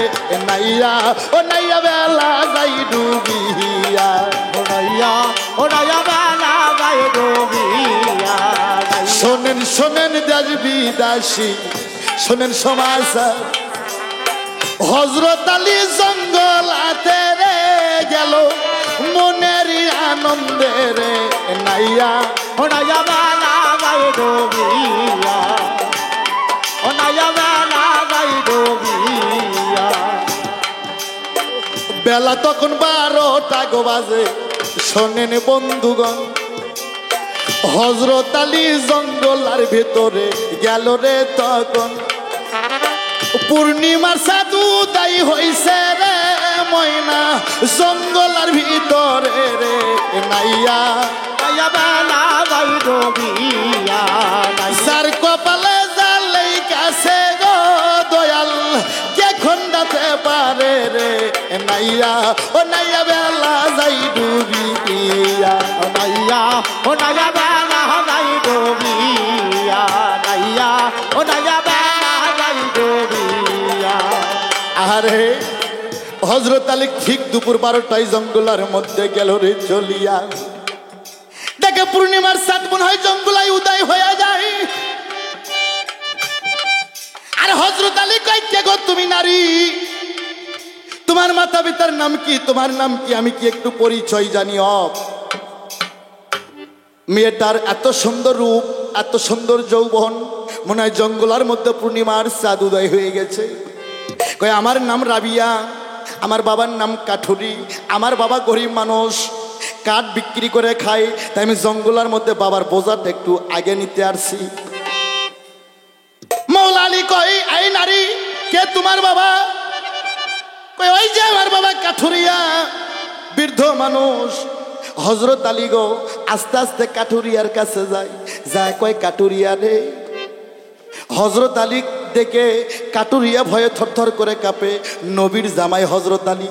নাইয়া, ও নাইয়া বেলা যাই ডুবিয়া, ও নাইয়া, ও নাইয়া বেলা যাই ডুবিয়া। শোনেন শোনেন দেশ বিদাসী, শোনেন সমাচার, হযরত আলী জঙ্গলাতে রে গেল মনের আনন্দে রে নাইয়া, ও নাইয়া বেলা যাই ডুবিয়া, ও নাইয়া বেলা যাই ডুবিয়া। বেলা তখন 12টা গো বাজে। শোনেন বন্ধুগণ, হযরত আলী জঙ্গলার ভেতরে গেল রে তখন, পূর্ণিমার চাঁদ উদয় হইছে রে ময়না জঙ্গলার ভিতরে রে নাইয়া, নাইয়া বেলা যাই ডুবিয়া। যার কপালে জালেই কাছে গো দয়াল কে খন্ডাতে পারে রে নাইয়া, ও নাইয়া বেলা যাই ডুবিয়া, ও নাইয়া, ও নাইয়া বেলা যাই ডুবিয়া, নাইয়া, ও নাইয়া বেলা যাই ডুবিয়া। আরে হযরত আলী ঠিক দুপুর 12টায় জঙ্গলার মধ্যে গেল রে চলিয়া। দেখে পূর্ণিমার চাঁদ মনে হয় জঙ্গলায় উদয় হয়ে যায়। আর হযরত আলী কয় কে গো তুমি নারী, তোমার মাতা পিতার নাম কি, তোমার নাম কি, আমি কি একটু পরিচয় জানি? মেয়েটার এত সুন্দর রূপ, এত সুন্দর যৌবন, মনে হয় জঙ্গলার মধ্যে পূর্ণিমার চাঁদ উদয় হয়ে গেছে। কয় আমার নাম রাবিয়া, আমার বাবার নাম কাঠুরি, আমার বাবা গরিব মানুষ, কাঠ বিক্রি করে খাই, তাই আমি জঙ্গলার মধ্যে বাবার বোঝাটা একটু আগে নিতে আসছি। মৌলা আলী কয় এই নারী কে তোমার বাবা? কয় ওই যে আমার বাবা কাঠুরিয়া, বৃদ্ধ মানুষ। হযরত আলী গো আস্তে আস্তে কাঠুরিয়ার কাছে যায়, যায় কয় কাঠুরিয়া রে। হযরত আলী দেখে কাঠুরিয়া ভয়ে থরথর করে কাঁপে। নবীর জামাই হযরত আলী,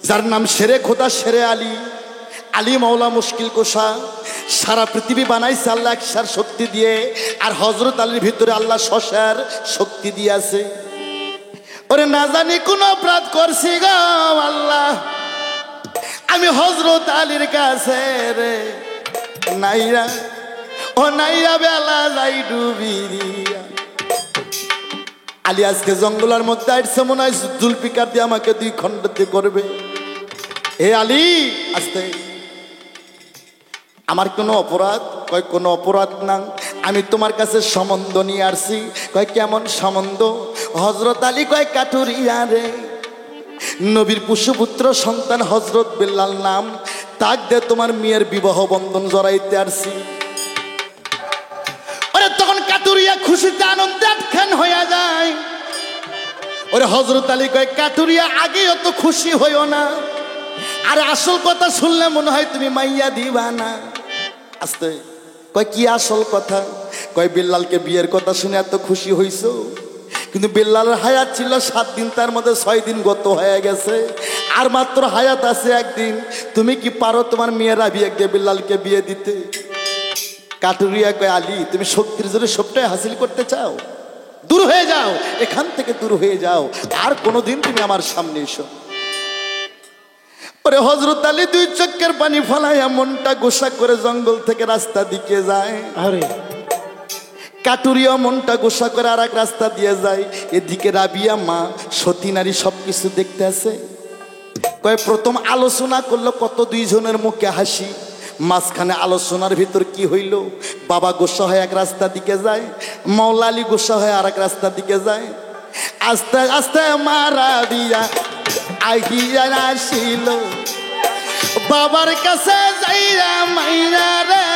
যার নাম শেরে খোদা শেরে আলী, আলী মাওলা মুশকিল কোষা, সারা পৃথিবী বানাইছে আল্লাহ একসার শক্তি দিয়ে, আর হযরত আলীর ভিতরে আল্লাহ শশার শক্তি দিয়েছে। ওরে না জানি কোন অপরাধ করছি গো আল্লাহ, আমি হযরত আলীর কাছে রে নাইয়া, ও নাইয়া বেলা যাই ডুবিয়া। আলী আজকে জঙ্গলার মধ্যে আসছে, মনে হয় জুলফিকার দিয়ে আমাকে 2 খণ্ডতে করবে। হে আলী আস্তে, আমার কোনো অপরাধ? কয় কোনো অপরাধ না, আমি তোমার কাছে সম্বন্ধ নিয়ে আসছি। কয় কেমন সম্বন্ধ? হযরত আলী কয় কাঠুরিয়া রে, নবীর পুষ্যপুত্র সন্তান হযরত বিল্লাল নাম, তাক দে তোমার মেয়ের বিবাহ বন্ধন জড়াইতে আসছি। ওরে তখন কাঠুরিয়া খুশিতে আনন্দে আটখান হয়ে যায়। ওরে হযরত আলী কয় কাঠুরিয়া আগে অত খুশি হইও না, আর আসল কথা শুনলে মনে হয় তুমি মাইয়া দিবা না। আস্তে কয় কি আসল কথা? কয় বিল্লালকে বিয়ের কথা শুনে এত খুশি হইছো, কিন্তু বিল্লালের হায়াত ছিল 7 দিন, তার মধ্যে 6 দিন গত হয়ে গেছে, আর মাত্র হায়াত আছে 1 দিন। তুমি কি পারো তোমার মেয়েরা বিয়ে দিয়ে বিল্লালকে বিয়ে দিতে? কাঠুরিয়া কয় আলী তুমি শক্তির জোরে সবটাই হাসিল করতে চাও? দূর হয়ে যাও, এখান থেকে দূর হয়ে যাও, আর কোনোদিন তুমি আমার সামনে এসো। পরে হযরত আলী 2 চোখের পানি ফলাইয়া মনটা গোসা করে জঙ্গল থেকে রাস্তা দিকে যায়। আরে কাটুরিয়া মনটা গোসা করে আর এক রাস্তা দিয়ে যায়। এদিকে রাবিয়া মা সতী নারী সব কিছু দেখতে আসে। কয় প্রথম আলোচনা করলো কত দুইজনের মুখে হাসি, মাঝখানে আলোচনার ভিতর কি হইল, বাবা গোসা হয়ে এক রাস্তা দিকে যায়, মৌলা আলী গোসা হয়ে আর এক রাস্তা দিকে যায়। আস্তে আস্তে মা রাবিয়া আহিয়া আসিল, বাবার কাছে যাইয়া মাইয়া রে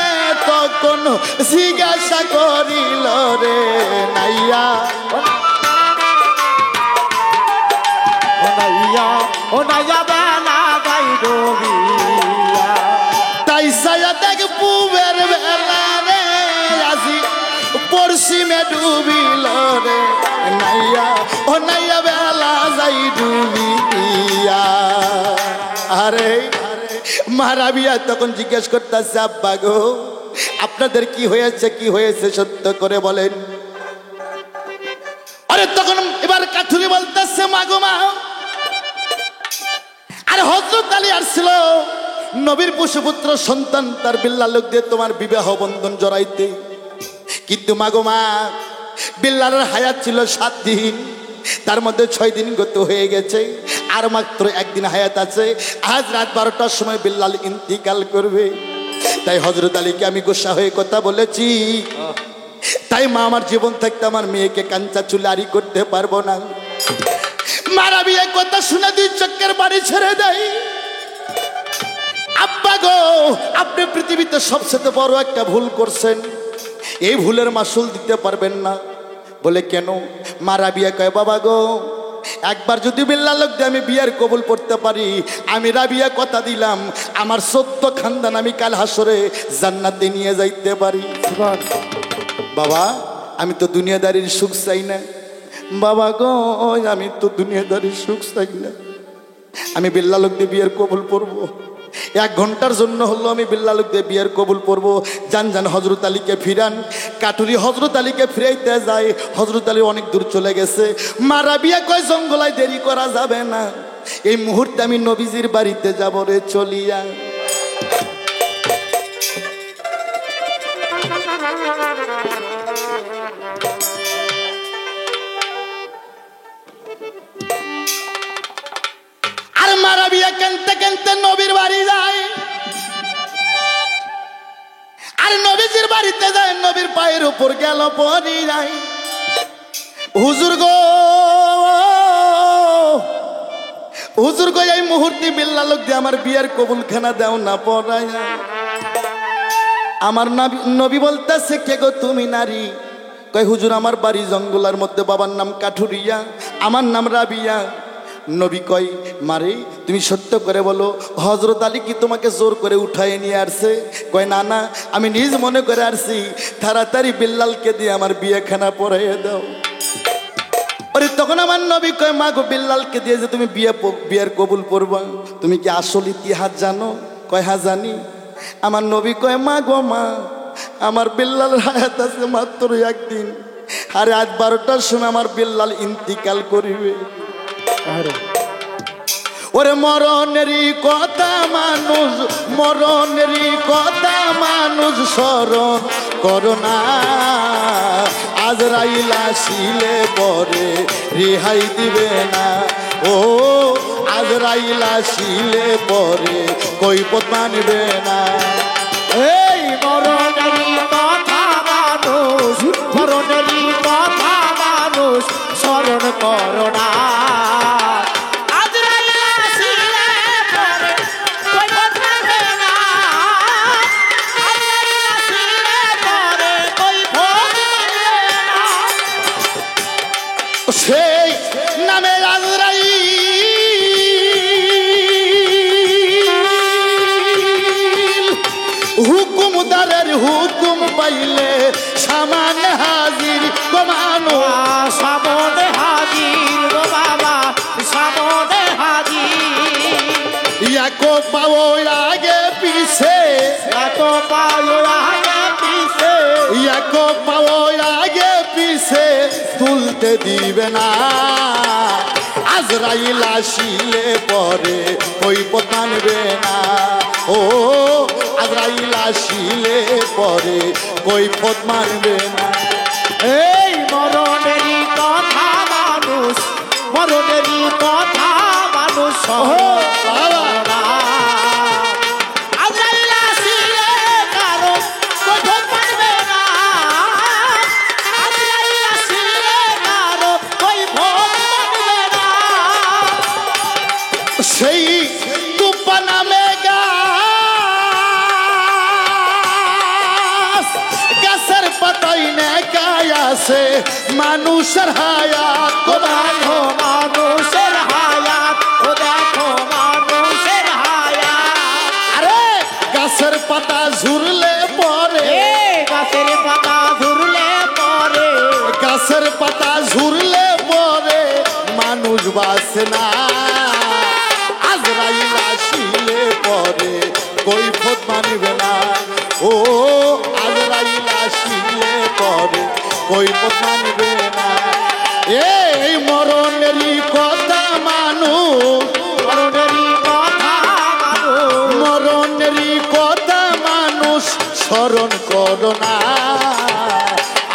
তখন জিজ্ঞাসা করিল রে নাইয়া ও নাইয়া বেলা গাই ডুবিয়া। তাই সায়া দেখ পুবের বেলা রে আসি পশ্চিমে ডুবিল রে নাইয়া, ও নাইয়া বেলা যাই ডুবিয়া। আরে মা রাবিয়া তখন জিজ্ঞেস করতেছে, আব্বা গো আপনাদের কি হয়েছে, কি হয়েছে সত্য করে বলেন। আরে তখন এবার কাঠুরি বলতেছে, মা গো মা, আরে হযরত আলী আসছিল নবীর পুত্র সন্তান তার বিল্লাল লোক দিয়ে তোমার বিবাহ বন্ধন জড়াইতে, কিন্তু মা গো মা বিল্লালের হায়াত ছিল 7 দিন, তার মধ্যে 6 দিন গত হয়ে গেছে, আর মাত্র 1 দিন হায়াত আছে। আজ রাত 12টার সময় বিল্লাল ইন্তিকাল করবে। তাই হযরত আলীকে আমি গোসা হয়ে কথা বলেছি, তাই মা আমার জীবন থাকতে আমার মেয়েকে কাঞ্চা চুলে আড়ি করতে পারবো না। মা রাবিয়া কথা শুনে 2 চক্কের বাড়ি ছেড়ে দেয়। আব্বা গো আপনি পৃথিবীতে সবচেয়ে বড় একটা ভুল করছেন, এই ভুলের মাসুল দিতে পারবেন না। বলে কেন? মা রাবিয়া কয়, বাবা গো একবার যদি বিল্লাল লোক দিয়ে আমি বিয়ের কবুল করতে পারি, আমি রাবিয়া কথা দিলাম আমার 14 খানদান আমি কাল হাসরে জান্নাতে নিয়ে যাইতে পারি। বাবা আমি তো দুনিয়াদারির সুখ চাই না, বাবা গো আমি তো দুনিয়াদারির সুখ চাই না, আমি বিল্লাল লোক দিয়ে বিয়ের কবুল পড়বো। 1 ঘন্টার জন্য হলো আমি বিল্লাল লোক দিয়ে বিয়ের কবুল পড়বো। যান যান হযরত আলীকে ফিরান। কাটুরি হযরত আলীকে ফিরাইতে যায়, হযরত আলী অনেক দূর চলে গেছে। মা রাবিয়া কয় জঙ্গলায় দেরি করা যাবে না, এই মুহূর্তে আমি নবীজির বাড়িতে যাব রে চলিয়া। আর মা রাবিয়া কানতে কানতে নবীর বাড়ি যায়, আর নবীজির বাড়িতে যায়, নবীর পায়ের উপর গেল পড়ি যায়। হুজুর গো হুজুর গো এই মুহূর্তে বিল্লাল লোক দিয়ে আমার বিয়ের কবুলখানা দাও না পড়াইয়া। আমার নবী বলতেছে, কে গো তুমি নারী? কয় হুজুর আমার বাড়ি জঙ্গলের মধ্যে, বাবার নাম কাঠুরিয়া, আমার নাম রাবিয়া। নবী কয়, মারে তুমি সত্য করে বলো হযরত আলী কি তোমাকে জোর করে উঠায় নিয়ে আসছে? কয় না না, আমি নিজ মনে করে আসছি, তাড়াতাড়ি বিল্লালকে দিয়ে আমার বিয়েখানা পড়াইয়ে দাও। আরে তখন আমার নবী কয়, মা গো বিল্লালকে দিয়ে যে তুমি বিয়ের কবুল পড়বা, তুমি কি আসল ইতিহাস জানো? কয় হ্যাঁ জানি। আমার নবী কয়, মা গো মা আমার বিল্লাল হায়াত আছে মাত্র 1 দিন, আরে আজ 12টার সময় আমার বিল্লাল ইন্তিকাল করিবে। ওরে মরণেরই কথা মানুষ, মরণেরই কথা মানুষ স্মরণ করো না, আজরাইল আসিলে পরে রেহাই দিবে না। ও আজরাইল আসিলে পরে কৈফিয়ত মানবে না। এই মরণেরই কথা মানুষ, মরণেরই কথা মানুষ স্মরণ করো না, সেই নামে আজরাইল হুকুমদারের হুকুম পাইলে সামনে হাজির গো মানুষ, সামনে হাজির গো বাবা, সামনে হাজির। ইয়াকো পাও আগে পিছে, ইয়াকো পাও আগে পিছে, ইয়াকো পাও আগে পিছে তুলতে দিবে না, আজরাইল আসিলে পরে কৈফিয়ত মানবে না। ও আজরাইল আসিলে পরে কৈফিয়ত মানবে না। এই মরণেরই কথা মানুষ, মরণেরই কথা মানুষ স্মরণ করে না। আজরাইল আসিলে কারো কৈফিয়ত মানবে না, আজরাইল আসিলে কারো কৈফিয়ত মানবে না। সেই তুফান নামে গাছ, গাছের পাতাই নেকায় আছে মানুষের হায়াত। দেখো মানুষের হায়াত, ও দেখো মানুষের হায়াত। আরে গাছের পাতা ঝুরলে পরে, গাছের পাতা ঝুরলে পরে, গাছের পাতা ঝুরলে পরে মানুষ বাঁচে না। আজরাইল আসিলে পরে কৈফিয়ত মানবে না। ও আজরাইল আসিলে পরে কৈফিয়ত মানবে না। এই মরণেরই কথা মানুষ, মরণেরই কথা মানুষ, মরণেরই কথা মানুষ স্মরণ করো না।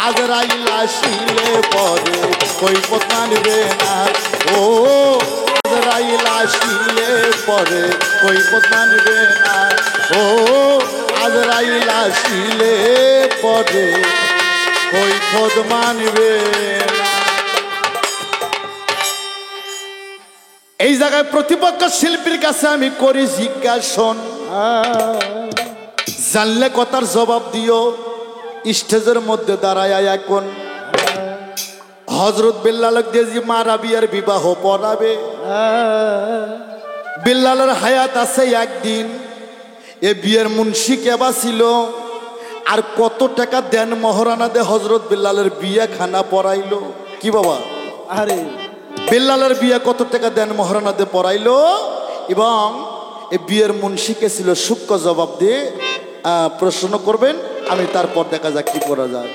আজরাইল আসিলে পরে কৈফিয়ত মানবে না। ও আজরাইল আসিলে পরে কৈফিয়ত মানবে না। ও আজরাইল আসিলে পরে কৈফিয়ত মানবে না। এই জায়গায় প্রতিপক্ষ শিল্পীর কাছে আমি করি জিজ্ঞাসন, জানলে কথার জবাব দিও। স্টেজের মধ্যে দাঁড়ায় এখন হযরত বিল্লালক দিয়ে যে মা রাবিয়ার বিবাহ পড়াবে। বিল্লালের হায়াত আছে একদিন। এ বিয়ের মুন্সি কেবা ছিল, আর কত টাকা দেন মহারানা দে হযরত বিল্লালের বিয়ে খানা পড়াইলো। কি বাবা, আরে বিল্লালের বিয়ে কত টাকা দেন মহারানা দে পড়াইলো, এবং এ বিয়ের মুন্সিকে ছিল সূক্ষ্ম জবাব দিয়ে প্রশ্ন করবেন। আমি তারপর দেখা যাক কি করা যায়।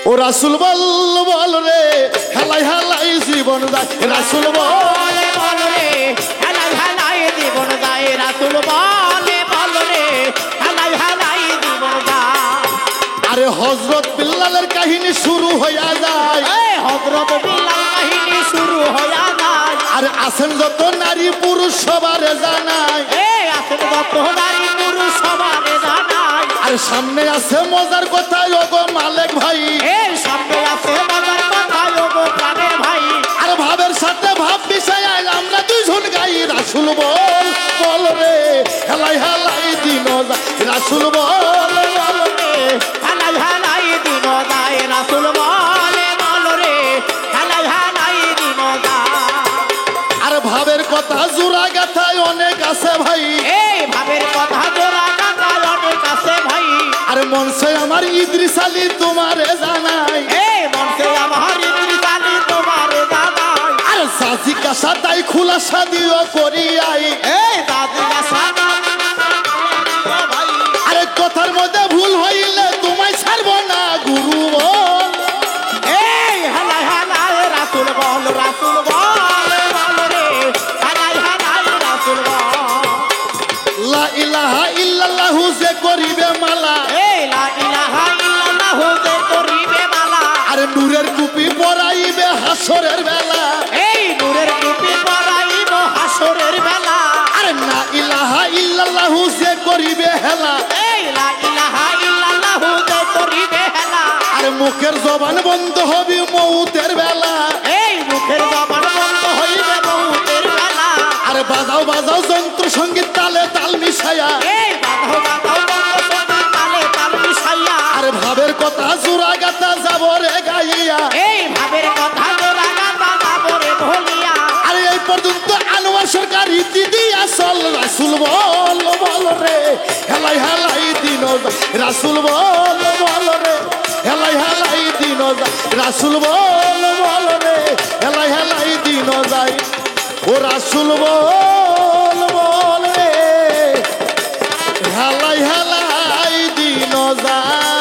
ও রাসূল বল বল রে, হেলাই হেলাই জীবন যায়। রাসূল বল বল রে, হেলাই হেলাই জীবন যায়। রাসূল বলে বল রে, হেলাই হেলাই জীবন যায়। আরে হযরত বিল্লালের কাহিনী শুরু হইয়া যায়। হযরত বিল্লাল কাহিনী শুরু হইয়া যায়। আর আছেন যত নারী পুরুষ সবারে জানায়। আছেন যত নারী পুরুষ সবারে জানায়। আর সামনে আছে মজার কথা ওগো মালিক ভাই। সামনে আছে মজার কথা ওগো প্রাণের ভাই। আর ভাবের সাথে ভাব মিশাই আমরা দুইজন গাই। রাসূল বল বল রে, হেলাই হেলাই দিন যায়। রাসূল বল বল রে, হেলাই হেলাই দিন যায়। রাসূল বলে বল রে, হেলাই হেলাই দিন যায়। আর ভাবের কথা জোড়া গাথায় অনেক আছে ভাই। ভাবের কথা জোড়া গাথায় অনেক আছে ভাই। আর মনসে আমার ইদ্রিস আলী তোমারে জানাই। মনসে আমার ইদ্রিস আলী তোমারে জানাই। আর সাজি কাসা তাই খুলাসা দিও করিয়াই। দাদি কাসা ভাই। আরে কথার মধ্যে ভুল হইলে তোমায় ছাড়বো না গুরু বল। হেলাই হেলাই রাসূল বল, রাসূল বল বল রে, হেলাই হেলাই রাসূল বল। লা ইলাহা ইল্লাল্লাহু যে করিবে মালা। লা ইলাহা ইল্লাল্লাহু যে করিবে মালা। আর নূরের টুপি পরাইবে হাসরের বেলা। নূরের টুপি পরাইব হাসরের বেলা। আরে না ইলাহা ইল্লাল্লাহু যে করিবে হেলা। লা ইলাহা ইল্লাল্লাহু যে করিবে হেলা। আর মুখের জবান বন্ধ হবে মউতের বেলা। মুখের জবান বন্ধ হইবে মউতের বেলা। আর বাজাও বাজাও যন্ত্র সঙ্গীত তালে তাল মিশায়া। বাজাও বাজাও যন্ত্র সঙ্গীত তালে তাল মিশাইয়া। আর ভাবের কথা জোড়া গাথা যাব রে গাইয়া। ভাবের কথা জোড়া গাথা যাব রে ভুলিয়া। আর এই পর্যন্ত আনোয়ার সরকার দিদি আসল। রাসূল বল বল রে, হেলাই হেলাই দিন যায়। রাসূল বল বল রে, হেলাই হেলাই দিন যায়। রাসূল বল বল রে, হেলাই হেলাই দিন যায়। ও রাসূল বল বল রে, হেলাই হেলাই দিন যায়।